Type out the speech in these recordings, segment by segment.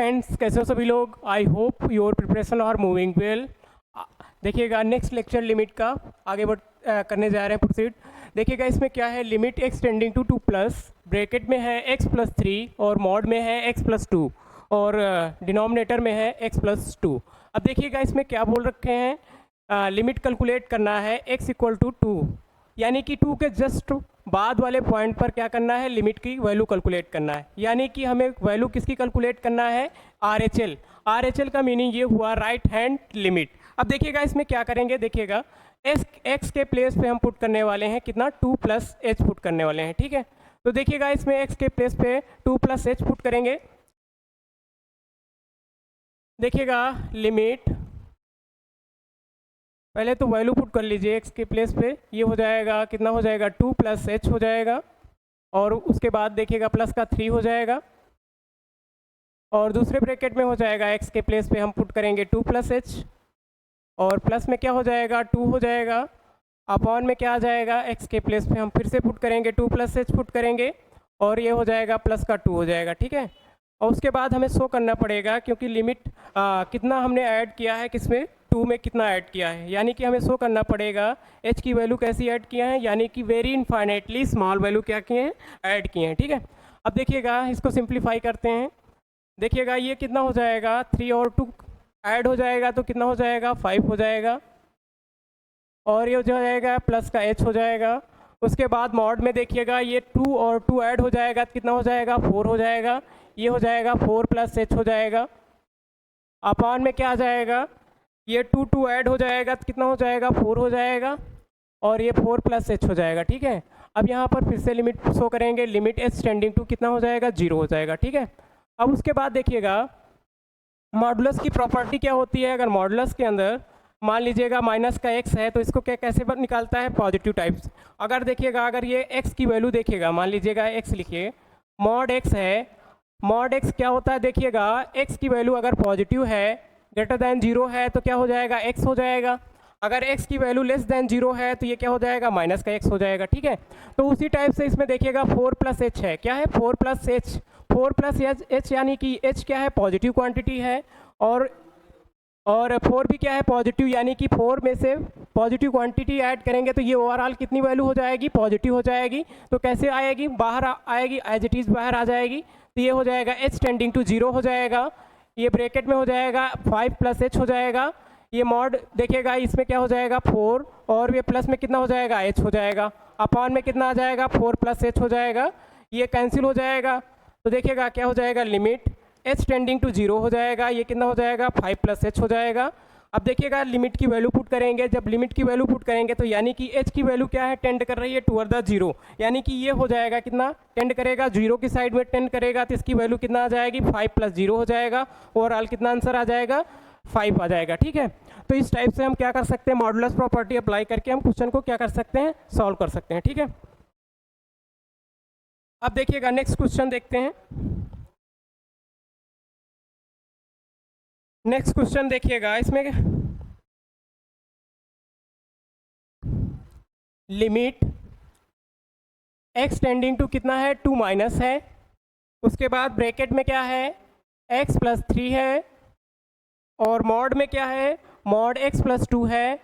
Friends, कैसे हो सभी लोग। I hope your preparation are moving well. देखिएगा नेक्स्ट लेक्चर लिमिट का आगे करने जा रहे हैं प्रोसीड। देखिएगा इसमें क्या है, limit x tending to 2 plus bracket में है x प्लस 3 और मॉड में है x प्लस 2 और डिनोमिनेटर में है x प्लस 2। अब देखिएगा इसमें क्या बोल रखे हैं, लिमिट कैलकुलेट करना है x इक्वल टू 2, यानी कि 2 के जस्ट बाद वाले पॉइंट पर क्या करना है, लिमिट की वैल्यू कैलकुलेट करना है। यानी कि हमें वैल्यू किसकी कैलकुलेट करना है, RHL। RHL का मीनिंग ये हुआ राइट हैंड लिमिट। अब देखिएगा इसमें क्या करेंगे, देखिएगा x के प्लेस पे हम पुट करने वाले हैं कितना, 2 प्लस एच पुट करने वाले हैं। ठीक है, तो देखिएगा इसमें x के प्लेस पे 2 प्लस एच पुट करेंगे। देखिएगा लिमिट, पहले तो वैल्यू पुट कर लीजिए x के प्लेस पे, ये हो जाएगा कितना, हो जाएगा 2 प्लस एच हो जाएगा, और उसके बाद देखिएगा प्लस का 3 हो जाएगा, और दूसरे ब्रैकेट में हो जाएगा x के प्लेस पे हम पुट करेंगे 2 प्लस एच, और प्लस में क्या हो जाएगा 2 हो जाएगा, अपॉन में क्या आ जाएगा, x के प्लेस पे हम फिर से पुट करेंगे 2 प्लस एच पुट करेंगे, और ये हो जाएगा प्लस का 2 हो जाएगा। ठीक है, और उसके बाद हमें शो करना पड़ेगा क्योंकि लिमिट कितना हमने ऐड किया है, किसमें 2 में कितना ऐड किया है, यानी कि हमें शो करना पड़ेगा h की वैल्यू कैसी ऐड किया है, यानी कि वेरी इनफाइनाइटली स्मॉल वैल्यू क्या किए हैं, ऐड किए हैं। ठीक है, अब देखिएगा इसको सिंप्लीफाई करते हैं। देखिएगा ये कितना हो जाएगा, 3 और 2 ऐड हो जाएगा तो कितना हो जाएगा, 5 हो जाएगा, और ये हो जाएगा प्लस का h हो जाएगा। उसके बाद मॉड में देखिएगा ये 2 और 2 ऐड हो जाएगा तो कितना हो जाएगा, 4 हो जाएगा, ये हो जाएगा 4 प्लस h हो जाएगा। अपॉन में क्या आ जाएगा, ये 2 ऐड हो जाएगा तो कितना हो जाएगा, 4 हो जाएगा, और ये 4 प्लस h हो जाएगा। ठीक है, अब यहाँ पर फिर से लिमिट शो करेंगे, लिमिट h टेंडिंग टू कितना हो जाएगा, 0 हो जाएगा। ठीक है, अब उसके बाद देखिएगा मॉडुलस की प्रॉपर्टी क्या होती है, अगर मॉडुलस के अंदर मान लीजिएगा माइनस का x है तो इसको क्या कैसे निकालता है, पॉजिटिव टाइप्स। अगर देखिएगा अगर ये x की वैल्यू देखिएगा, मान लीजिएगा x लिखिए, मॉड x है, मॉड x क्या होता है, देखिएगा x की वैल्यू अगर पॉजिटिव है ग्रेटर दैन 0 है तो क्या हो जाएगा, x हो जाएगा। अगर x की वैल्यू लेस दैन 0 है तो ये क्या हो जाएगा, माइनस का x हो जाएगा। ठीक है, तो उसी टाइप से इसमें देखिएगा 4 प्लस एच है, क्या है 4 प्लस एच, 4 प्लस एच यानी कि h क्या है, पॉजिटिव क्वांटिटी है, और 4 भी क्या है, पॉजिटिव, यानी कि 4 में से पॉजिटिव क्वांटिटी ऐड करेंगे तो ये ओवरऑल कितनी वैल्यू हो जाएगी, पॉजिटिव हो जाएगी। तो कैसे आएगी, बाहर आएगी, एज इट इज़ बाहर आ जाएगी, तो ये हो जाएगा h टेंडिंग टू 0 हो जाएगा, ये ब्रैकेट में हो जाएगा 5 प्लस h हो जाएगा, ये मॉड देखिएगा इसमें क्या हो जाएगा 4, और ये प्लस में कितना हो जाएगा, h हो जाएगा, अपॉन में कितना आ जाएगा, 4 प्लस h हो जाएगा, ये कैंसिल हो जाएगा। तो देखिएगा क्या हो जाएगा, लिमिट h टेंडिंग टू 0 हो जाएगा, ये कितना हो जाएगा, 5 प्लस h हो जाएगा। अब देखिएगा लिमिट की वैल्यू पुट करेंगे, जब लिमिट की वैल्यू पुट करेंगे तो यानी कि h की वैल्यू क्या है, टेंड कर रही है टूवर्ड द 0, यानी कि ये हो जाएगा कितना, टेंड करेगा 0 की साइड में टेंड करेगा, तो इसकी वैल्यू कितना आ जाएगी, 5 प्लस 0 हो जाएगा, ओवरऑल कितना आंसर आ जाएगा, 5 आ जाएगा। ठीक है, तो इस टाइप से हम क्या कर सकते हैं, मॉडुलस प्रॉपर्टी अप्लाई करके हम क्वेश्चन को क्या कर सकते हैं, सॉल्व कर सकते हैं। ठीक है, अब देखिएगा नेक्स्ट क्वेश्चन देखते हैं। नेक्स्ट क्वेश्चन देखिएगा, इसमें लिमिट x टेंडिंग टू कितना है, 2 माइनस है, उसके बाद ब्रैकेट में क्या है, x प्लस 3 है, और मॉड में क्या है, मॉड x प्लस 2 है,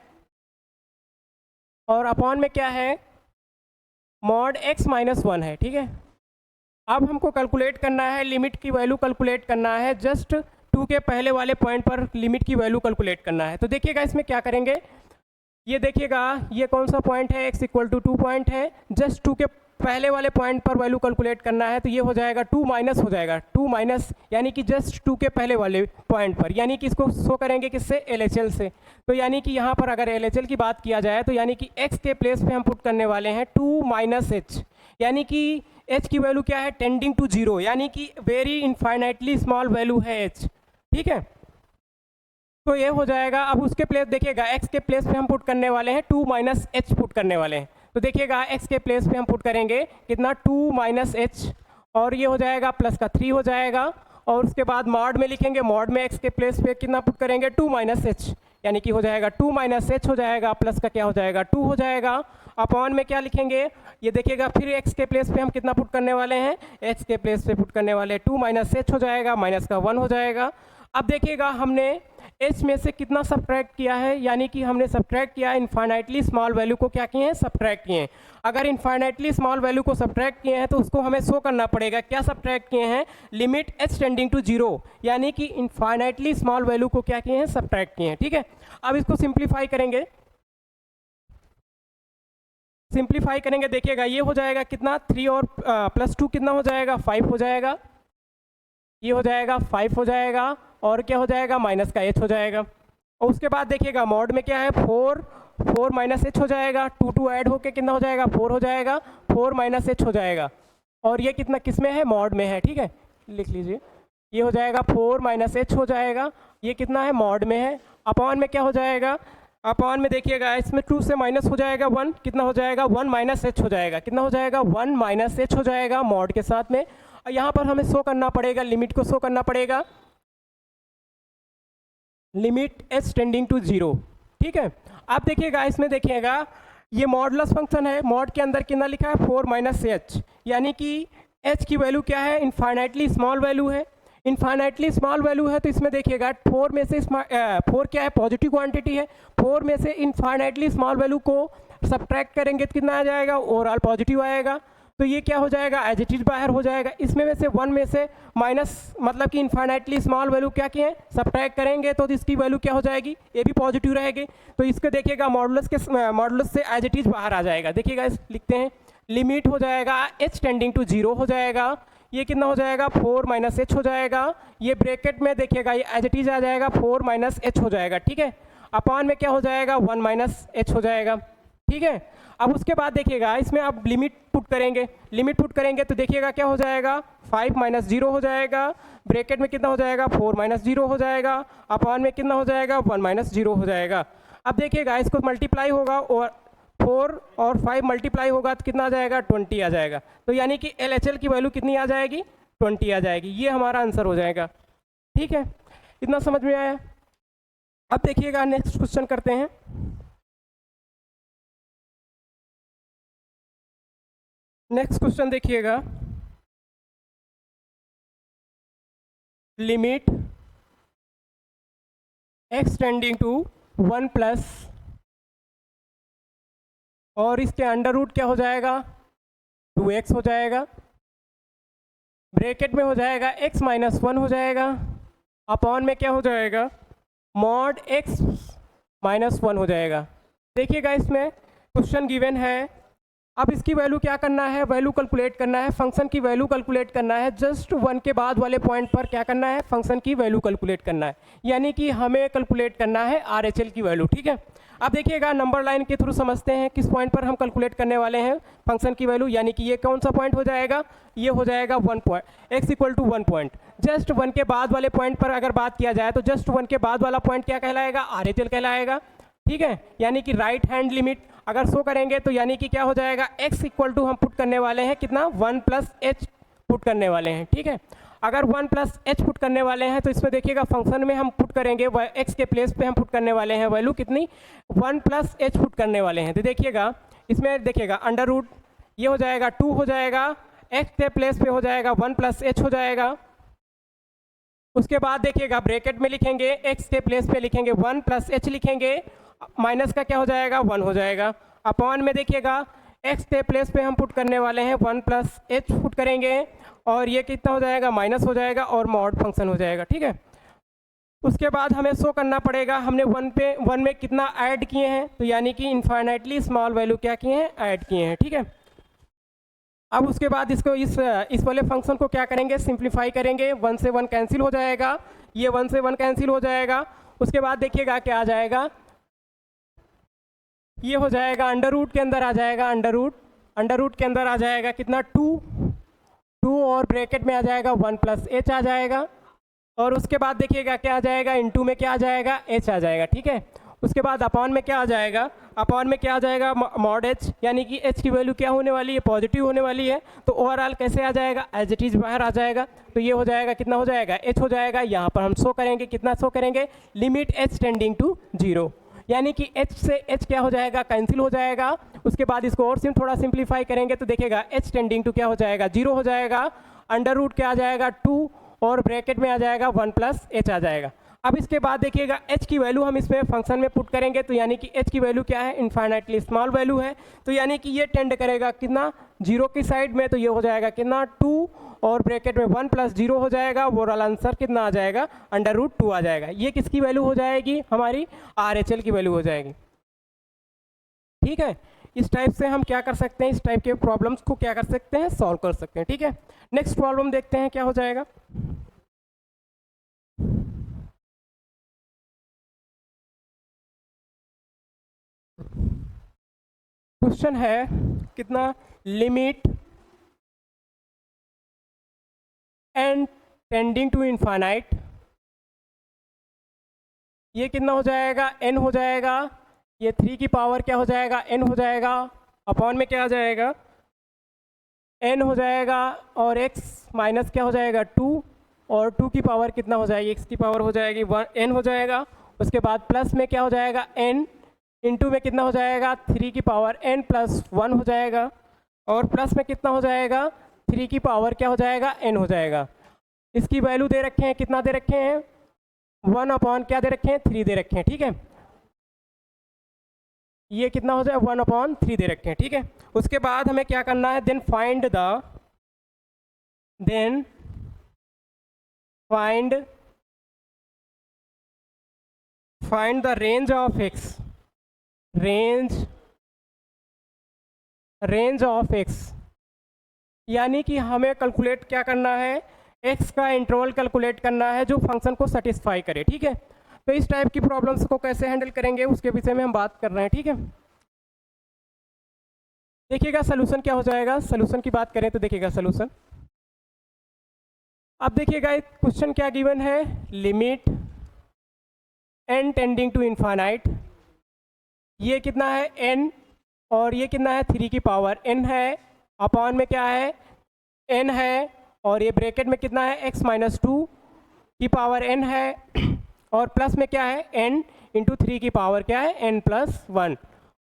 और अपॉन में क्या है, मॉड x माइनस 1 है। ठीक है, अब हमको कैलकुलेट करना है, लिमिट की वैल्यू कैलकुलेट करना है, जस्ट 2 के पहले वाले पॉइंट पर लिमिट की वैल्यू कैलकुलेट करना है। तो देखिएगा इसमें क्या करेंगे, ये देखिएगा ये कौन सा पॉइंट है, x इक्वल टू 2 पॉइंट है, जस्ट 2 के पहले वाले पॉइंट पर वैल्यू कैलकुलेट करना है, तो ये हो जाएगा 2 माइनस हो जाएगा, 2 माइनस यानी कि जस्ट 2 के पहले वाले पॉइंट पर, यानी कि इसको शो करेंगे किससे, LHL से। तो यानी कि यहाँ पर अगर LHL की बात किया जाए तो यानी कि x के प्लेस पे हम पुट करने वाले हैं 2 माइनस h, यानी कि h की वैल्यू क्या है, टेंडिंग टू 0, यानी कि वेरी इनफाइनाइटली स्मॉल वैल्यू है h। ठीक है, तो ये हो जाएगा। अब उसके प्लेस देखिएगा x के प्लेस पे हम पुट करने वाले हैं 2 माइनस h पुट करने वाले हैं, तो देखिएगा x के प्लेस पे हम पुट करेंगे कितना, 2 माइनस h, और ये हो जाएगा प्लस का 3 हो जाएगा, और उसके बाद मॉड में लिखेंगे, मॉड में x के प्लेस पे कितना पुट करेंगे, 2 माइनस h, यानी कि हो जाएगा 2 माइनस h हो जाएगा, प्लस का क्या हो जाएगा, 2 हो जाएगा, अपॉन में क्या लिखेंगे, ये देखिएगा फिर x के प्लेस पे हम कितना पुट करने वाले हैं, x के प्लेस पे पुट करने वाले 2 माइनस h हो जाएगा, माइनस का 1 हो जाएगा। अब देखिएगा हमने h में से कितना सब्ट्रैक्ट किया है, यानी कि हमने सब्ट्रैक्ट किया इनफाइनाइटली स्मॉल वैल्यू को क्या किए हैं, सब्ट्रैक्ट किए हैं। अगर इनफाइनाइटली स्मॉल वैल्यू को सब्ट्रैक्ट किए हैं तो उसको हमें शो करना पड़ेगा, क्या सब्ट्रैक्ट किए हैं, लिमिट h टेंडिंग टू 0, यानी कि इनफाइनाइटली स्मॉल वैल्यू को क्या किए हैं, सब्ट्रैक्ट किए हैं। ठीक है, अब इसको सिंप्लीफाई करेंगे, सिंप्लीफाई करेंगे देखिएगा ये हो जाएगा कितना, 3 और प्लस 2 कितना हो जाएगा, 5 हो जाएगा, ये हो जाएगा 5 हो जाएगा, और क्या हो जाएगा, माइनस का h हो जाएगा। और उसके बाद देखिएगा मॉड में क्या है, 4 माइनस h हो जाएगा, 2 ऐड होके कितना हो जाएगा, 4 हो जाएगा, 4 माइनस h हो जाएगा, और ये कितना किस में है, मॉड में है। ठीक है, लिख लीजिए, ये हो जाएगा 4 माइनस h हो जाएगा, ये कितना है, मॉड में है। अपॉन में क्या हो जाएगा, अपॉन में देखिएगा इसमें 2 से माइनस हो जाएगा 1, कितना हो जाएगा, 1 माइनस h हो जाएगा, कितना हो जाएगा, 1 माइनस h हो जाएगा मॉड के साथ में। और यहाँ पर हमें शो करना पड़ेगा, लिमिट को शो करना पड़ेगा, लिमिट h टेंडिंग टू 0। ठीक है, आप देखिएगा इसमें देखिएगा ये मॉडुलस फंक्शन है, मॉड के अंदर कितना लिखा है, 4 माइनस h, यानी कि h की वैल्यू क्या है, इनफाइनाइटली स्मॉल वैल्यू है। इनफाइनाइटली स्मॉल वैल्यू है तो इसमें देखिएगा 4 में से 4 क्या है, पॉजिटिव क्वांटिटी है, 4 में से इनफाइनाइटली स्मॉल वैल्यू को सब्ट्रैक्ट करेंगे तो कितना आ जाएगा, ओवरऑल पॉजिटिव आएगा। तो ये क्या हो जाएगा, एज इट इज बाहर हो जाएगा। इसमें से 1 में से माइनस, मतलब कि इनफाइनाइटली स्मॉल वैल्यू क्या किए, सब्ट्रैक्ट करेंगे तो इसकी वैल्यू क्या हो जाएगी, ये भी पॉजिटिव रहेगी। तो इसको देखिएगा मॉडुलस से एज इट इज बाहर आ जाएगा। देखिएगा लिखते हैं, लिमिट हो जाएगा h टेंडिंग टू 0 हो जाएगा, ये कितना हो जाएगा, 4 माइनस h हो जाएगा, ये ब्रैकेट में देखिएगा ये एज इट इज आ जाएगा, 4 माइनस h हो जाएगा। ठीक है, अपॉन में क्या हो जाएगा, 1 माइनस h हो जाएगा। ठीक है, अब उसके बाद देखिएगा इसमें आप लिमिट पुट करेंगे, लिमिट पुट करेंगे तो देखिएगा क्या हो जाएगा, 5 माइनस 0 हो जाएगा, ब्रैकेट में कितना हो जाएगा, 4 माइनस 0 हो जाएगा, अपॉन में कितना हो जाएगा, 1 माइनस 0 हो जाएगा। अब देखिएगा इसको मल्टीप्लाई होगा और 4 और 5 मल्टीप्लाई होगा तो कितना आ जाएगा, 20 आ जाएगा। तो यानी कि LHL की वैल्यू कितनी आ जाएगी, 20 आ जाएगी। ये हमारा आंसर हो जाएगा। ठीक है, इतना समझ में आया। अब देखिएगा नेक्स्ट क्वेश्चन करते हैं। नेक्स्ट क्वेश्चन देखिएगा, limit x tending to 1 plus, और इसके अंडर रूट क्या हो जाएगा, 2x हो जाएगा, ब्रैकेट में हो जाएगा x माइनस 1 हो जाएगा, अपॉन में क्या हो जाएगा, मॉड x माइनस 1 हो जाएगा। देखिएगा इसमें क्वेश्चन गिवन है, अब इसकी वैल्यू क्या करना है, वैल्यू कैलकुलेट करना है, फंक्शन की वैल्यू कैलकुलेट करना है। जस्ट 1 के बाद वाले पॉइंट पर क्या करना है, फंक्शन की वैल्यू कैलकुलेट करना है, यानी कि हमें कैलकुलेट करना है RHL की वैल्यू। ठीक है, अब देखिएगा नंबर लाइन के थ्रू समझते हैं किस पॉइंट पर हम कैलकुलेट करने वाले हैं फंक्शन की वैल्यू, यानी कि ये कौन सा पॉइंट हो जाएगा, ये हो जाएगा 1 point, x equal to 1 point. Just 1 के बाद वाले पॉइंट पर अगर बात किया जाए तो जस्ट 1 के बाद वाला पॉइंट क्या कहलाएगा, RHL कहलाएगा। ठीक है, यानी कि राइट हैंड लिमिट अगर शो करेंगे तो यानी कि क्या हो जाएगा, x इक्वल टू हम पुट करने वाले हैं कितना, 1 प्लस h पुट करने वाले हैं। ठीक है, अगर 1 प्लस h पुट करने वाले हैं तो इसमें देखिएगा फंक्शन में हम पुट करेंगे x के प्लेस पे हम पुट करने वाले हैं वैल्यू कितनी, 1 प्लस h पुट करने वाले हैं। तो देखिएगा इसमें देखिएगा अंडर रूट ये हो जाएगा 2 हो जाएगा, x के प्लेस पे हो जाएगा 1 प्लस h हो जाएगा। उसके बाद देखिएगा ब्रैकेट में लिखेंगे, x के प्लेस पे लिखेंगे 1 प्लस h लिखेंगे, माइनस का क्या हो जाएगा, 1 हो जाएगा। अपॉन में देखिएगा x के प्लेस पे हम पुट करने वाले हैं 1 प्लस h पुट करेंगे, और ये कितना हो जाएगा, माइनस हो जाएगा, और मॉड फंक्शन हो जाएगा। ठीक है, उसके बाद हमें शो करना पड़ेगा हमने 1 में कितना ऐड किए हैं, तो यानी कि इनफाइनाइटली स्मॉल वैल्यू क्या किए हैं, ऐड किए हैं। ठीक है, अब उसके बाद इसको इस वाले फंक्शन को क्या करेंगे, सिंप्लीफाई करेंगे, 1 से 1 कैंसिल हो जाएगा, ये 1 से 1 कैंसिल हो जाएगा। उसके बाद देखिएगा क्या आ जाएगा, ये हो जाएगा अंडर रूट के अंदर आ जाएगा, अंडर रूट के अंदर आ जाएगा कितना, 2 और ब्रैकेट में आ जाएगा 1 प्लस h आ जाएगा, और उसके बाद देखिएगा क्या आ जाएगा, इनटू में क्या आ जाएगा, h आ जाएगा। ठीक है, उसके बाद अपॉन में क्या आ जाएगा, अपॉन में क्या आ जाएगा, मॉड h, यानी कि h की वैल्यू क्या होने वाली है, पॉजिटिव होने वाली है। तो ओवरऑल कैसे आ जाएगा, एज इट इज बाहर आ जाएगा। तो ये हो जाएगा कितना हो जाएगा, h हो जाएगा। यहाँ पर हम शो करेंगे, कितना शो करेंगे, लिमिट h टेंडिंग टू 0, यानी कि h से h क्या हो जाएगा, कैंसिल हो जाएगा, उसके बाद इसको और थोड़ा सिंप्लीफाई करेंगे तो देखिएगा h टेंडिंग टू क्या हो जाएगा, 0 हो जाएगा, अंडर रूट क्या आ जाएगा 2 और ब्रैकेट में आ जाएगा 1 प्लस h आ जाएगा। अब इसके बाद देखिएगा h की वैल्यू हम इसमें फंक्शन में पुट करेंगे तो यानी कि h की वैल्यू क्या है, इनफाइनाइटली स्मॉल वैल्यू है, तो यानी कि ये टेंड करेगा कितना 0 की साइड में, तो ये हो जाएगा कितना 2 और ब्रैकेट में 1 प्लस 0 हो जाएगा, ओवरऑल आंसर कितना आ जाएगा अंडर रूट 2 आ जाएगा। ये किसकी वैल्यू हो जाएगी, हमारी RHL की वैल्यू हो जाएगी। ठीक है, इस टाइप से हम क्या कर सकते हैं, इस टाइप के प्रॉब्लम्स को क्या कर सकते हैं, सॉल्व कर सकते हैं। ठीक है, नेक्स्ट प्रॉब्लम देखते हैं क्या हो जाएगा। क्वेश्चन है कितना, limit n tending to infinite, ये कितना हो जाएगा, n हो जाएगा, ये 3 की पावर क्या हो जाएगा, n हो जाएगा, अपॉन में क्या आ जाएगा, n हो जाएगा, और x माइनस क्या हो जाएगा 2 और 2 की पावर कितना हो जाएगी, x की पावर हो जाएगी 1 n हो जाएगा, उसके बाद प्लस में क्या हो जाएगा n इंटू में कितना हो जाएगा 3 की पावर n प्लस 1 हो जाएगा, और प्लस में कितना हो जाएगा 3 की पावर क्या हो जाएगा n हो जाएगा। इसकी वैल्यू दे रखे हैं, कितना दे रखे हैं 1 अपॉन क्या दे रखे हैं 3 दे रखे हैं। ठीक है, ये कितना हो जाए 1 अपॉन 3 दे रखे हैं। ठीक है, उसके बाद हमें क्या करना है, then find the range of x, range of x, यानी कि हमें कैलकुलेट क्या करना है, x का इंटरवल कैलकुलेट करना है जो फंक्शन को सेटिस्फाई करे। ठीक है, तो इस टाइप की प्रॉब्लम्स को कैसे हैंडल करेंगे उसके विषय में हम बात कर रहे हैं। ठीक है, देखिएगा सलूशन क्या हो जाएगा, सलूशन की बात करें तो देखिएगा सलूशन, अब देखिएगा एक क्वेश्चन क्या गिवन है, limit n tending to infinite, ये कितना है n और ये कितना है 3 की पावर n है, अपॉन में क्या है n है, और ये ब्रैकेट में कितना है x माइनस 2 की पावर n है, और प्लस में क्या है n इंटू 3 की पावर क्या है n प्लस 1,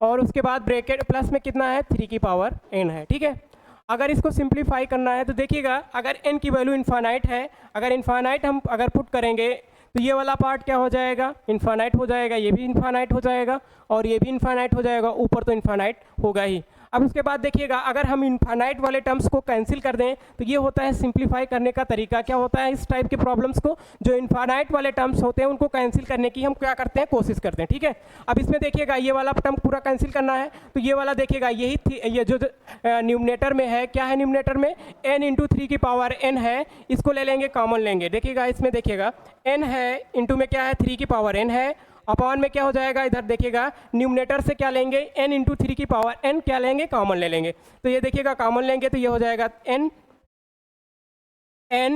और उसके बाद ब्रैकेट प्लस में कितना है 3 की पावर n है। ठीक है, अगर इसको सिंप्लीफाई करना है तो देखिएगा अगर n की वैल्यू इनफाइनाइट है, अगर इनफाइनाइट हम अगर पुट करेंगे तो ये वाला पार्ट क्या हो जाएगा, इनफाइनाइट हो जाएगा, ये भी इनफाइनाइट हो जाएगा, और ये भी इनफाइनाइट हो जाएगा, ऊपर तो इनफाइनाइट होगा ही। अब उसके बाद देखिएगा अगर हम इनफाइनाइट वाले टर्म्स को कैंसिल कर दें तो ये होता है सिंप्लीफाई करने का तरीका, क्या होता है, इस टाइप के प्रॉब्लम्स को जो इनफाइनाइट वाले टर्म्स होते हैं उनको कैंसिल करने की हम क्या करते हैं, कोशिश करते हैं। ठीक है, अब इसमें देखिएगा ये वाला टर्म पूरा कैंसिल करना है तो ये वाला देखिएगा यही ये जो न्यूमरेटर में है, क्या है न्यूमरेटर में n इंटू 3 की पावर n है, इसको ले लेंगे, कॉमन लेंगे। देखिएगा इसमें देखिएगा n है, इंटू में क्या है 3 की पावर n है, अपॉन में क्या हो जाएगा, इधर देखिएगा न्यूमरेटर से क्या लेंगे n इंटू 3 की पावर n क्या लेंगे, कॉमन ले लेंगे, तो ये देखिएगा कॉमन लेंगे तो ये हो जाएगा n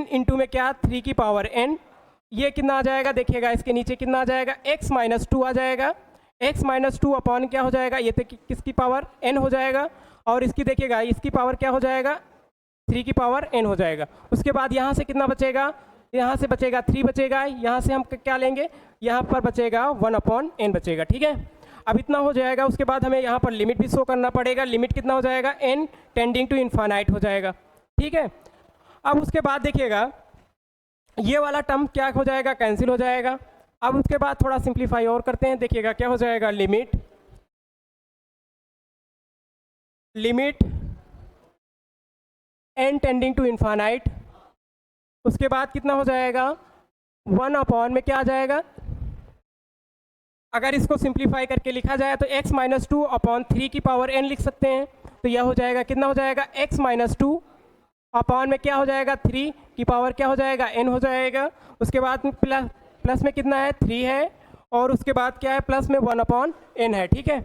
इंटू में क्या 3 की पावर n, ये कितना आ जाएगा, देखिएगा इसके नीचे कितना आ जाएगा x माइनस 2 आ जाएगा, x माइनस 2 अपॉन क्या हो जाएगा, ये किसकी पावर n हो जाएगा, और इसकी देखिएगा इसकी पावर क्या हो जाएगा 3 की पावर n हो जाएगा। उसके बाद यहाँ से कितना बचेगा, यहाँ से बचेगा 3 बचेगा, यहाँ से हम क्या लेंगे, यहाँ पर बचेगा 1 अपॉन n बचेगा। ठीक है, अब इतना हो जाएगा, उसके बाद हमें यहाँ पर लिमिट भी शो करना पड़ेगा, लिमिट कितना हो जाएगा n टेंडिंग टू इनफाइनाइट हो जाएगा। ठीक है, अब उसके बाद देखिएगा ये वाला टर्म क्या हो जाएगा, कैंसिल हो जाएगा। अब उसके बाद थोड़ा सिंप्लीफाई और करते हैं, देखिएगा क्या हो जाएगा, limit n tending to infinite, उसके बाद कितना हो जाएगा 1 अपॉन में क्या आ जाएगा, अगर इसको सिंप्लीफाई करके लिखा जाए तो x माइनस 2 अपॉन 3 की पावर n लिख सकते हैं, तो यह हो जाएगा कितना हो जाएगा x माइनस 2 अपॉन में क्या हो जाएगा 3 की पावर क्या हो जाएगा n हो जाएगा, उसके बाद प्लस में कितना है 3 है, और उसके बाद क्या है प्लस में 1 अपॉन n है। ठीक है,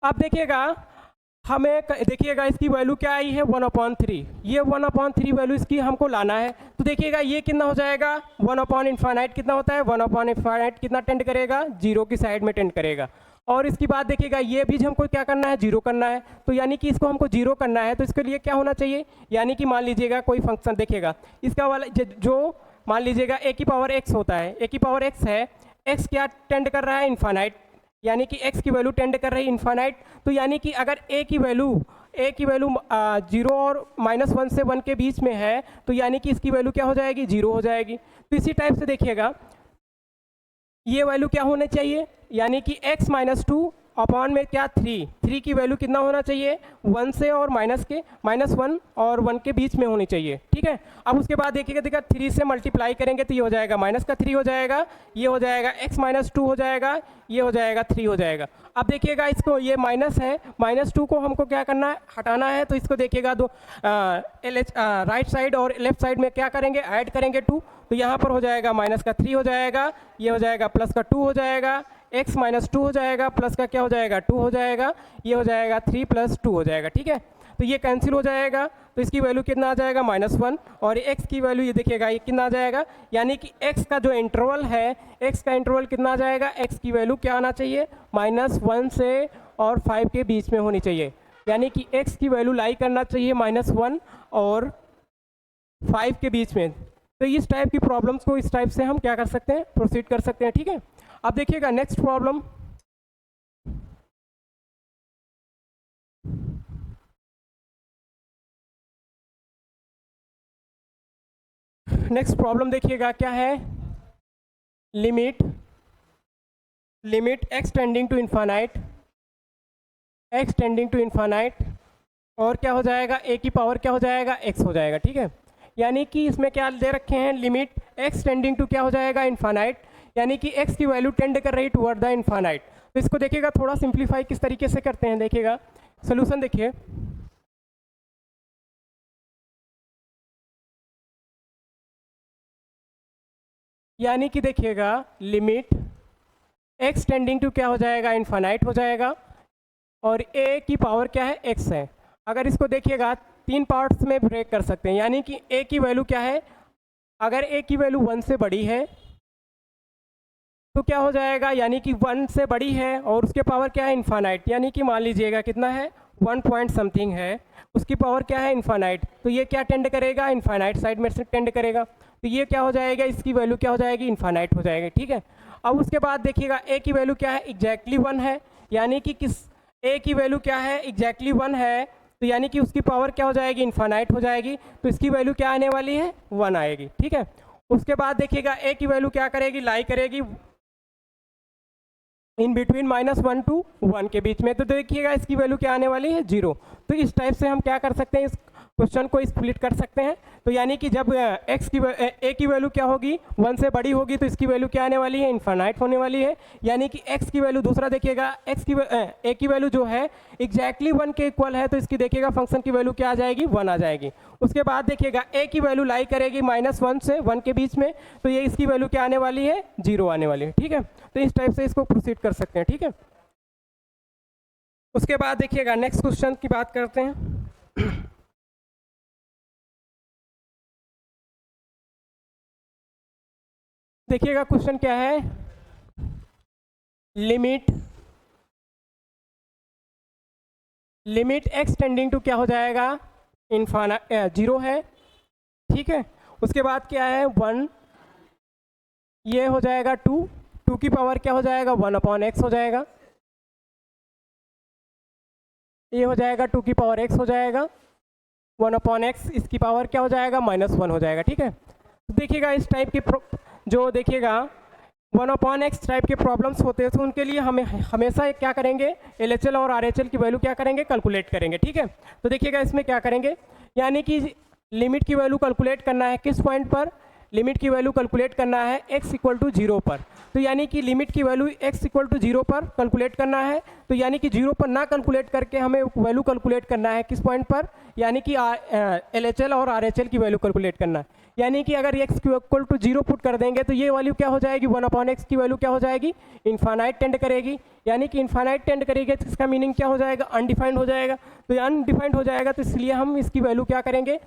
अब देखिएगा हमें देखिएगा इसकी वैल्यू क्या आई है 1/3, ये 1/3 वैल्यू इसकी हमको लाना है, तो देखिएगा ये कितना हो जाएगा 1/∞ कितना होता है 1/∞ कितना टेंड करेगा 0 की साइड में टेंड करेगा। और इसकी बात देखिएगा ये भी हमको क्या करना है 0 करना है, तो यानी कि इसको हमको 0 करना है तो इसके लिए क्या होना चाहिए, यानी कि मान लीजिएगा कोई फंक्शन देखिएगा इसका वाला जो मान लीजिएगा a की पावर x होता है, a की पावर x है, x क्या टेंड कर रहा है इनफाइनाइट, यानी कि x की वैल्यू टेंड कर रही है इन्फानाइट, तो यानी कि अगर a की वैल्यू 0 और -1 से 1 के बीच में है, तो यानी कि इसकी वैल्यू क्या हो जाएगी, 0 हो जाएगी। तो इसी टाइप से देखिएगा ये वैल्यू क्या होने चाहिए, यानी कि x -2 अपॉन में क्या 3 की वैल्यू कितना होना चाहिए, 1 से और -1 और 1 के बीच में होनी चाहिए, ठीक है। अब उसके बाद देखिएगा 3 से मल्टीप्लाई करेंगे तो ये हो जाएगा -3 हो जाएगा, ये हो जाएगा x -2 हो जाएगा, ये हो जाएगा 3 हो जाएगा। अब देखिएगा इसको ये माइनस है, -2 को हमको क्या करना है, हटाना है, तो इसको देखिएगा दो राइट साइड और लेफ्ट साइड में क्या करेंगे, ऐड करेंगे 2, तो यहाँ पर हो जाएगा -3 हो जाएगा, ये हो जाएगा +2 हो जाएगा, x -2 हो जाएगा, प्लस का क्या हो जाएगा 2 हो जाएगा, ये हो जाएगा 3 + 2 हो जाएगा, ठीक है। तो ये कैंसिल हो जाएगा, तो इसकी वैल्यू कितना आ जाएगा -1, और x की वैल्यू ये देखिएगा ये कितना आ जाएगा, यानी कि x का जो इंटरवल है, x का इंटरवल कितना आ जाएगा, x की वैल्यू क्या आना चाहिए, -1 से और 5 के बीच में होनी चाहिए, यानी कि x की वैल्यू लाई करना चाहिए -1 और 5 के बीच में। तो इस टाइप की प्रॉब्लम्स को इस टाइप से हम क्या कर सकते हैं, प्रोसीड कर सकते हैं, ठीक है। अब देखिएगा नेक्स्ट प्रॉब्लम, देखिएगा क्या है, limit x tending to infinite और क्या हो जाएगा, a की पावर क्या हो जाएगा, x हो जाएगा, ठीक है। यानी कि इसमें क्या दे रखे हैं, लिमिट x टेंडिंग टू क्या हो जाएगा, इन्फानाइट, यानी कि x की वैल्यू टेंड कर रही टुवर्ड द इन्फानाइट। तो इसको देखिएगा थोड़ा सिंप्लीफाई किस तरीके से करते हैं, देखिएगा सोल्यूशन देखिए, यानी कि देखिएगा लिमिट x टेंडिंग टू क्या हो जाएगा, इन्फानाइट हो जाएगा, और a की पावर क्या है, x है। अगर इसको देखिएगा 3 पार्ट्स में ब्रेक कर सकते हैं, यानी कि a की वैल्यू क्या है, अगर a की वैल्यू 1 से बड़ी है तो क्या हो जाएगा, यानी कि 1 से बड़ी है और उसके पावर क्या है, इन्फानाइट, यानी कि मान लीजिएगा कितना है, 1 पॉइंट समथिंग है, उसकी पावर क्या है, इन्फानाइट, तो ये क्या टेंड करेगा, इन्फानाइट साइड में से टेंड करेगा, तो ये क्या हो जाएगा, इसकी वैल्यू क्या हो जाएगी, इन्फानाइट हो जाएगी, ठीक है। अब उसके बाद देखिएगा a की वैल्यू क्या है, एग्जैक्टली 1 है, यानी कि किस a की वैल्यू क्या है, एग्जैक्टली 1 है, तो यानी कि उसकी पावर क्या हो जाएगी, इन्फानाइट हो जाएगी, तो इसकी वैल्यू क्या आने वाली है, 1 आएगी, ठीक है। उसके बाद देखिएगा a की वैल्यू क्या करेगी, लाई करेगी इन बिटवीन -1 to 1 के बीच में, तो देखिएगा इसकी वैल्यू क्या आने वाली है, 0। तो इस टाइप से हम क्या कर सकते हैं, इस क्वेश्चन को स्प्लिट कर सकते हैं। तो यानी कि जब a की वैल्यू क्या होगी, 1 से बड़ी होगी, तो इसकी वैल्यू क्या आने वाली है, इन्फानाइट होने वाली है, यानी कि x की वैल्यू, दूसरा देखिएगा a की वैल्यू जो है एग्जैक्टली 1 के इक्वल है, तो इसकी देखिएगा फंक्शन की वैल्यू क्या आ जाएगी, 1 आ जाएगी। उसके बाद देखिएगा a की वैल्यू लाई करेगी -1 से 1 के बीच में, तो ये इसकी वैल्यू क्या आने वाली है, 0 आने वाली है, ठीक है। तो इस टाइप से इसको प्रोसीड कर सकते हैं, ठीक है। उसके बाद देखिएगा नेक्स्ट क्वेश्चन की बात करते हैं। देखिएगा क्वेश्चन क्या है, लिमिट x टेंडिंग टू क्या हो जाएगा, 0 है, ठीक है। उसके बाद क्या है, 1, ये हो जाएगा 2 की पावर क्या हो जाएगा, 1/x हो जाएगा, ये हो जाएगा 2 की पावर x हो जाएगा, 1/x, इसकी पावर क्या हो जाएगा, -1 हो जाएगा, ठीक है। तो देखिएगा इस टाइप के जो देखिएगा 1/x टाइप के प्रॉब्लम्स होते हैं, तो उनके लिए हमें हमेशा क्या करेंगे, LHL और RHL की वैल्यू क्या करेंगे, कैलकुलेट करेंगे, ठीक है। तो देखिएगा इसमें क्या करेंगे, यानी कि लिमिट की वैल्यू कैलकुलेट करना है किस पॉइंट पर, लिमिट की वैल्यू कैलकुलेट करना है x = 0 पर, तो यानी कि लिमिट की वैल्यू x = 0 पर कैलकुलेट करना है, तो यानी कि 0 पर ना कैलकुलेट करके हमें वैल्यू कैलकुलेट करना है किस पॉइंट पर, यानी कि LHL और RHL की वैल्यू कैलकुलेट करना है, यानी कि अगर x = 0 पुट कर देंगे तो ये वैल्यू क्या हो जाएगी, 1/x की वैल्यू क्या हो जाएगी, इन्फानाइट टेंड करेगी, यानी कि इन्फानाइट टेंड करेगी, तो इसका मीनिंग क्या हो जाएगा, अनडिफाइंड हो जाएगा, तो ये अनडिफाइंड हो जाएगा, तो इसलिए हम इसकी वैल्यू क्या करेंगे,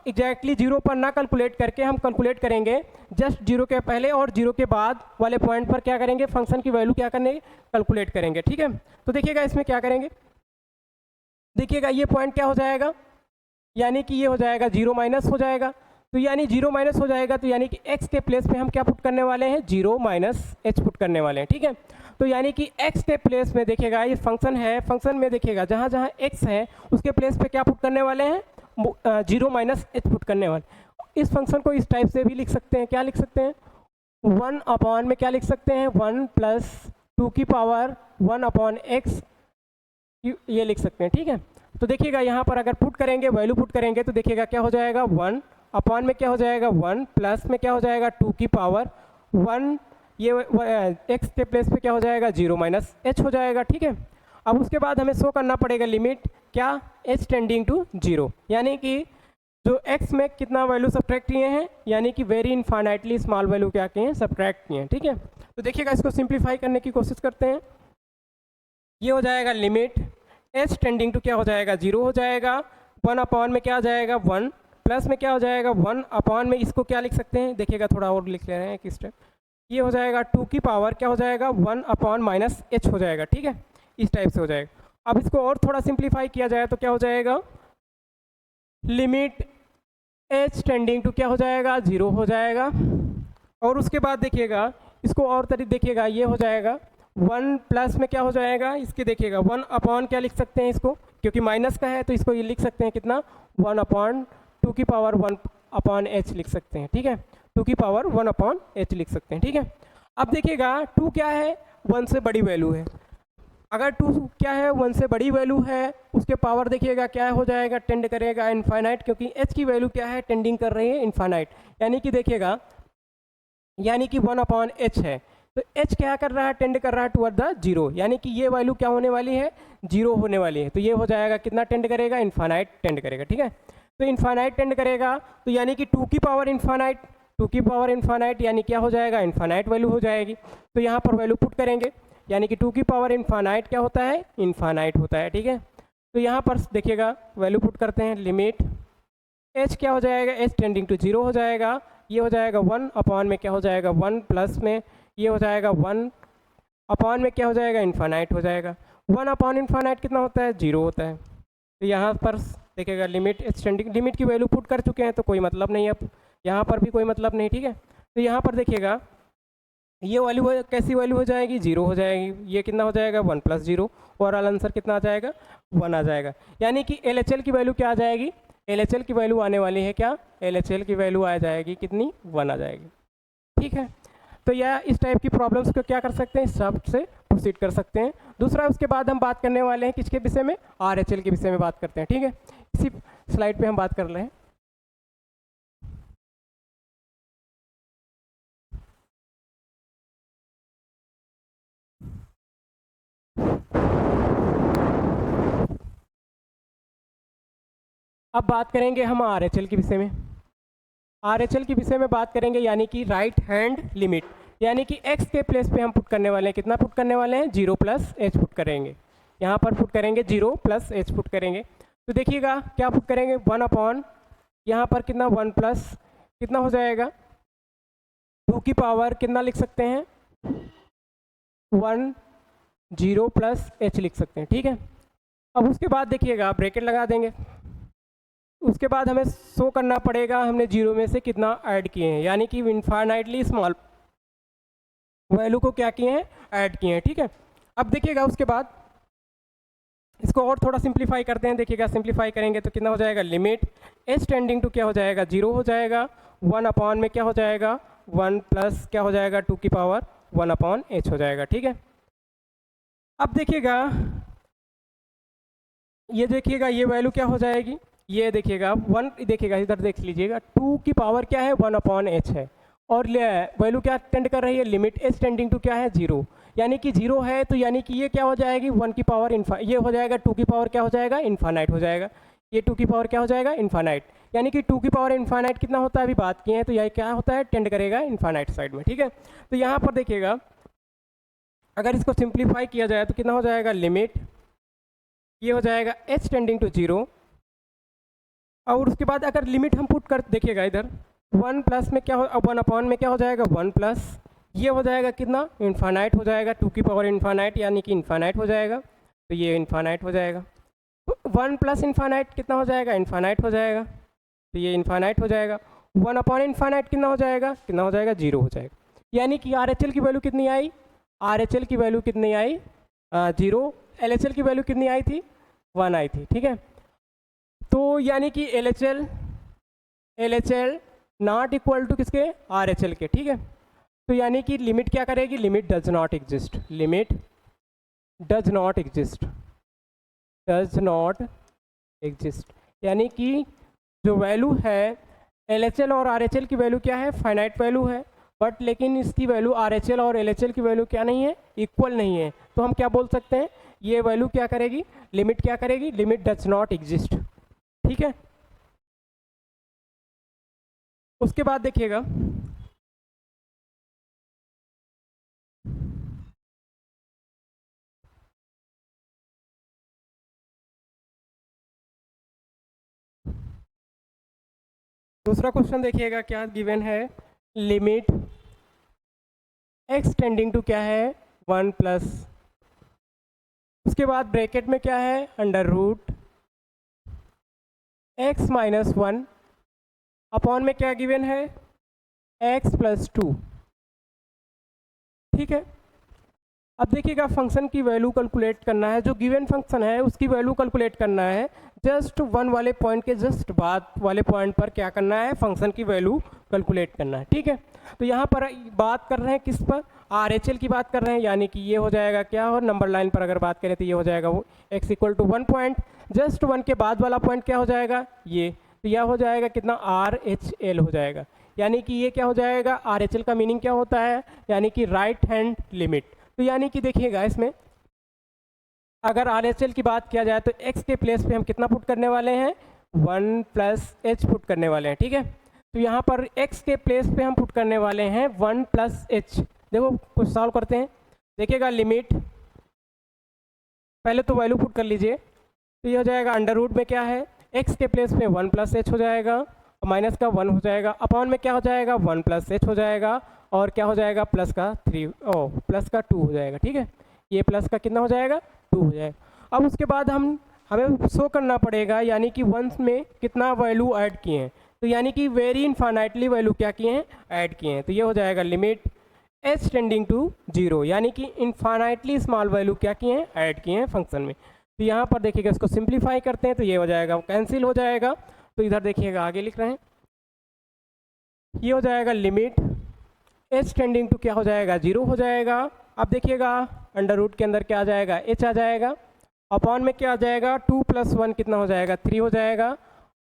एग्जैक्टली 0 पर ना कैलकुलेट करके हम कैलकुलेट करेंगे जस्ट 0 के पहले और 0 के बाद वाले पॉइंट पर क्या करेंगे, फंक्शन की वैल्यू क्या करेंगे, कैलकुलेट करेंगे, ठीक है। तो देखिएगा इसमें क्या करेंगे, देखिएगा ये पॉइंट क्या हो जाएगा, यानी कि ये हो जाएगा 0 माइनस हो जाएगा, तो यानी 0 माइनस हो जाएगा, तो यानी कि x के प्लेस पे हम क्या पुट करने वाले हैं, 0 माइनस h पुट करने वाले हैं, ठीक है। तो यानी कि x के प्लेस में देखिएगा, ये फंक्शन है, फंक्शन में देखिएगा जहाँ जहाँ x है उसके प्लेस पे क्या पुट करने वाले हैं, 0 माइनस h पुट करने वाले। इस फंक्शन को इस टाइप से भी लिख सकते हैं, क्या लिख सकते हैं, 1 अपॉन में क्या लिख सकते हैं, 1 प्लस 2 की पावर 1 अपॉन x, ये लिख सकते हैं, ठीक है। तो देखिएगा यहाँ पर अगर पुट करेंगे, वैल्यू पुट करेंगे तो देखिएगा क्या हो जाएगा, 1 अपॉन में क्या हो जाएगा 1 प्लस में क्या हो जाएगा 2 की पावर 1, ये x के प्लेस पे क्या हो जाएगा 0 माइनस h हो जाएगा, ठीक है। अब उसके बाद हमें शो करना पड़ेगा लिमिट क्या, h टेंडिंग टू 0, यानी कि जो x में कितना वैल्यू सब्ट्रैक्ट किए हैं, यानी कि वेरी इनफाइनाइटली स्मॉल वैल्यू क्या किए हैं, सब्ट्रैक्ट किए हैं, ठीक है। तो देखिएगा इसको सिंप्लीफाई करने की कोशिश करते हैं। ये हो जाएगा लिमिट h टेंडिंग टू क्या हो जाएगा 0 हो जाएगा, 1 अपॉन में क्या आ जाएगा 1 प्लस में क्या हो जाएगा 1 अपॉन में इसको क्या लिख सकते हैं, देखिएगा थोड़ा और लिख ले रहे हैं किस टाइप, ये हो जाएगा 2 की पावर क्या हो जाएगा 1 अपॉन माइनस h हो जाएगा, ठीक है, इस टाइप से हो जाएगा। अब इसको और थोड़ा सिंप्लीफाई किया जाए तो क्या हो जाएगा, लिमिट h टेंडिंग टू क्या हो जाएगा 0 हो जाएगा, और उसके बाद देखिएगा इसको और तरीके देखिएगा, ये हो जाएगा 1 प्लस में क्या हो जाएगा, इसके देखिएगा 1 अपॉन क्या लिख सकते हैं इसको, क्योंकि माइनस का है तो इसको ये लिख सकते हैं कितना, 1 अपॉन 2 की पावर 1 अपॉन h लिख सकते हैं, ठीक है, 2 की पावर 1 अपॉन h लिख सकते हैं, ठीक है। अब देखिएगा 2 क्या है, 1 से बड़ी वैल्यू है, अगर 2 क्या है 1 से बड़ी वैल्यू है, उसके पावर देखिएगा क्या हो जाएगा, टेंड करेगा इनफाइनाइट, क्योंकि h की वैल्यू क्या है, टेंडिंग कर रही है इनफाइनाइट, यानी कि देखिएगा यानी कि 1 अपॉन h है, तो h क्या कर रहा है, टेंड कर रहा है टुवर्ड द 0, यानी कि ये वैल्यू क्या होने वाली है, 0 होने वाली है, तो ये हो जाएगा कितना टेंड करेगा, इनफाइनाइट टेंड करेगा, ठीक है। तो इनफाइनाइट टेंड करेगा तो यानी कि 2 की पावर इनफाइनाइट, 2 की पावर इनफाइनाइट यानी क्या हो जाएगा, इनफाइनाइट वैल्यू हो जाएगी। तो यहाँ पर वैल्यू पुट करेंगे, यानी कि 2 की पावर इनफाइनाइट क्या होता है, इनफाइनाइट होता है, ठीक है। तो यहाँ पर देखिएगा वैल्यू पुट करते हैं, लिमिट h क्या हो जाएगा, h टेंडिंग टू 0 हो जाएगा, ये हो जाएगा 1 अपॉन में क्या हो जाएगा 1 प्लस में ये हो जाएगा 1 अपॉन में क्या हो जाएगा, इनफाइनाइट हो जाएगा, 1 अपॉन इनफाइनाइट कितना होता है, 0 होता है। तो यहाँ पर देखिएगा लिमिट एक्सटेंडिंग, लिमिट की वैल्यू पुट कर चुके हैं तो कोई मतलब नहीं, अब यहाँ पर भी कोई मतलब नहीं, ठीक है। तो यहाँ पर देखिएगा ये वैल्यू कैसी वैल्यू हो जाएगी, 0 हो जाएगी, ये कितना हो जाएगा 1 प्लस 0, ओवरऑल आंसर कितना आ जाएगा, 1 आ जाएगा, यानी कि LHL की वैल्यू क्या आ जाएगी, LHL की वैल्यू आने वाली है क्या, LHL की वैल्यू आ जाएगी कितनी, 1 आ जाएगी, ठीक है। तो यह इस टाइप की प्रॉब्लम्स को क्या कर सकते हैं, इस शब्द से प्रोसीड कर सकते हैं। दूसरा उसके बाद हम बात करने वाले हैं किसके विषय में, RHL के विषय में बात करते हैं, ठीक है। इसी स्लाइड पे हम बात कर रहे हैं। अब बात करेंगे हम RHL के विषय में, RHL के विषय में बात करेंगे, यानी कि राइट हैंड लिमिट, यानी कि x के प्लेस पे हम पुट करने वाले हैं, कितना पुट करने वाले हैं, 0 प्लस h पुट करेंगे, यहाँ पर पुट करेंगे 0 प्लस h पुट करेंगे। तो देखिएगा क्या पुट करेंगे, 1 अपॉन यहाँ पर कितना 1 प्लस कितना हो जाएगा 2 की पावर कितना लिख सकते हैं 1 0 प्लस h लिख सकते हैं, ठीक है। अब उसके बाद देखिएगा ब्रैकेट लगा देंगे, उसके बाद हमें शो करना पड़ेगा हमने 0 में से कितना ऐड किए हैं, यानी कि इनफाइनाइटली स्मॉल वैल्यू को क्या किए हैं, ऐड किए हैं, ठीक है। अब देखिएगा उसके बाद इसको और थोड़ा सिंप्लीफाई करते हैं, देखिएगा सिंप्लीफाई करेंगे तो कितना हो जाएगा, लिमिट h टेंडिंग टू क्या हो जाएगा 0 हो जाएगा, 1 अपॉन में क्या हो जाएगा 1 प्लस क्या हो जाएगा 2 की पावर 1 अपॉन h हो जाएगा, ठीक है। अब देखिएगा ये देखिएगा ये वैल्यू क्या हो जाएगी, ये देखिएगा 1, देखिएगा इधर देख लीजिएगा 2 की पावर क्या है 1 अपॉन h है, और वैल्यू क्या टेंड कर रही है, लिमिट h टेंडिंग टू क्या है 0, यानी कि 0 है, तो यानी कि ये क्या हो जाएगी 1 की पावर ये हो जाएगा 2 की पावर क्या हो जाएगा, इनफाइनाइट हो जाएगा, ये 2 की पावर क्या हो जाएगा, इनफाइनाइट, यानी कि 2 की पावर इनफाइनाइट कितना होता है अभी बात किए हैं, तो यह क्या होता है, टेंड करेगा इनफाइनाइट साइड में, ठीक है। तो यहाँ पर देखिएगा अगर इसको सिंप्लीफाई किया जाए तो कितना हो जाएगा, लिमिट ये हो जाएगा h टेंडिंग टू 0, और उसके बाद अगर लिमिट हम पुट कर देखिएगा इधर 1 प्लस में क्या हो, 1 अपॉन में क्या हो जाएगा 1 प्लस ये हो जाएगा कितना, इनफाइनाइट हो जाएगा, 2 की पावर इनफाइनाइट यानी कि इनफाइनाइट हो जाएगा, तो ये इनफाइनाइट हो जाएगा, 1 प्लस इनफाइनाइट कितना हो जाएगा, इनफाइनाइट हो जाएगा, तो ये इनफाइनाइट हो जाएगा, 1 अपॉन इनफाइनाइट कितना हो जाएगा, कितना हो जाएगा, 0 हो जाएगा। यानी कि RHL की वैल्यू कितनी आई, RHL की वैल्यू कितनी आई, 0। LHL की वैल्यू कितनी आई थी, 1 आई थी, ठीक है। तो यानी कि LHL नॉट इक्वल टू किसके, RHL के, ठीक है। तो यानी कि लिमिट क्या करेगी, limit does not exist, limit does not exist, does not exist. यानी कि जो वैल्यू है LHL और RHL की वैल्यू क्या है, फाइनाइट वैल्यू है, बट लेकिन इसकी वैल्यू RHL और LHL की वैल्यू क्या नहीं है, इक्वल नहीं है। तो हम क्या बोल सकते हैं, ये वैल्यू क्या करेगी, लिमिट क्या करेगी, लिमिट डज नॉट एग्जिस्ट, ठीक है। उसके बाद देखिएगा दूसरा क्वेश्चन, देखिएगा क्या गिवन है, लिमिट x टेंडिंग टू क्या है, 1 प्लस, उसके बाद ब्रैकेट में क्या है, under root x minus 1 upon में क्या गिवन है, x प्लस 2, ठीक है। अब देखिएगा फंक्शन की वैल्यू कैलकुलेट करना है, जो गिवन फंक्शन है उसकी वैल्यू कैलकुलेट करना है। जस्ट 1 वाले पॉइंट के जस्ट बाद वाले पॉइंट पर क्या करना है, फंक्शन की वैल्यू कैलकुलेट करना है, ठीक है। तो यहाँ पर बात कर रहे हैं किस पर, RHL की बात कर रहे हैं, यानी कि ये हो जाएगा क्या, और नंबर लाइन पर अगर बात करें तो ये हो जाएगा वो x equal to 1 point, just 1 के बाद वाला पॉइंट क्या हो जाएगा, ये, तो यह हो जाएगा कितना, RHL हो जाएगा। यानी कि ये क्या हो जाएगा, RHL का मीनिंग क्या होता है, यानी कि राइट हैंड लिमिट। तो यानी कि देखिएगा इसमें अगर RHL की बात किया जाए तो x के प्लेस पे हम कितना पुट करने वाले हैं, 1 प्लस h पुट करने वाले हैं, ठीक है। तो यहाँ पर x के प्लेस पे हम पुट करने वाले हैं 1 प्लस h। देखो कुछ सॉल्व करते हैं, देखिएगा लिमिट, पहले तो वैल्यू पुट कर लीजिए, तो ये हो जाएगा अंडर रूट में क्या है, x के प्लेस पे 1 प्लस h हो जाएगा, माइनस का 1 हो जाएगा, अपॉन में क्या हो जाएगा, 1 प्लस h हो जाएगा, और क्या हो जाएगा, प्लस का 3 प्लस का 2 हो जाएगा, ठीक है। ये प्लस का कितना हो जाएगा, 2 हो जाएगा। अब उसके बाद हमें शो करना पड़ेगा, यानी कि 1 में कितना वैल्यू ऐड किए हैं, तो यानी कि वेरी इनफाइनाइटली वैल्यू क्या किए हैं, ऐड किए हैं। तो ये हो जाएगा लिमिट h टेंडिंग टू 0, यानी कि इनफाइनाइटली स्मॉल वैल्यू क्या किए हैं, ऐड किए हैं फंक्शन में। तो यहाँ पर देखिएगा इसको सिंप्लीफाई करते हैं तो ये हो जाएगा, कैंसिल हो जाएगा। तो इधर देखिएगा आगे लिख रहे हैं, ये हो जाएगा लिमिट h टेंडिंग टू क्या हो जाएगा, 0 हो जाएगा। अब देखिएगा अंडर रूट के अंदर क्या आ जाएगा, h आ जाएगा, अपॉन में क्या आ जाएगा, 2 प्लस 1 कितना हो जाएगा, 3 हो जाएगा,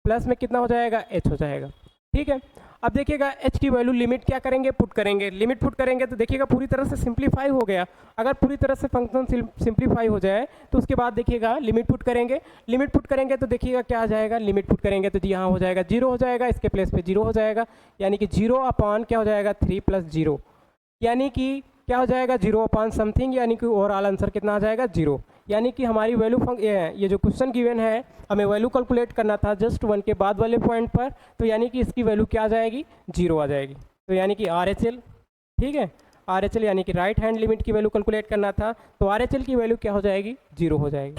प्लस में कितना हो जाएगा, h हो जाएगा, ठीक है। अब देखिएगा h की वैल्यू लिमिट क्या करेंगे, पुट करेंगे, लिमिट पुट करेंगे तो देखिएगा पूरी तरह से सिंप्लीफाई हो गया। अगर पूरी तरह से फंक्शन सिंप्लीफाई हो जाए तो उसके बाद देखिएगा लिमिट पुट करेंगे, लिमिट पुट करेंगे तो देखिएगा क्या आ जाएगा, लिमिट पुट करेंगे तो जी यहाँ हो जाएगा 0 हो जाएगा, इसके प्लेस पे 0 हो जाएगा, यानी कि 0 अपॉन क्या हो जाएगा, 3 प्लस 0, यानी कि क्या हो जाएगा, 0 अपॉन समथिंग, यानी कि ओवरऑल आंसर कितना आ जाएगा, 0। यानी कि हमारी वैल्यू ये जो क्वेश्चन गिवन है हमें वैल्यू कैलकुलेट करना था जस्ट 1 के बाद वाले पॉइंट पर, तो यानी कि इसकी वैल्यू क्या आ जाएगी, 0 आ जाएगी। तो यानी कि RHL, ठीक है, RHL यानी कि राइट हैंड लिमिट की वैल्यू कैलकुलेट करना था, तो RHL की वैल्यू क्या हो जाएगी, 0 हो जाएगी।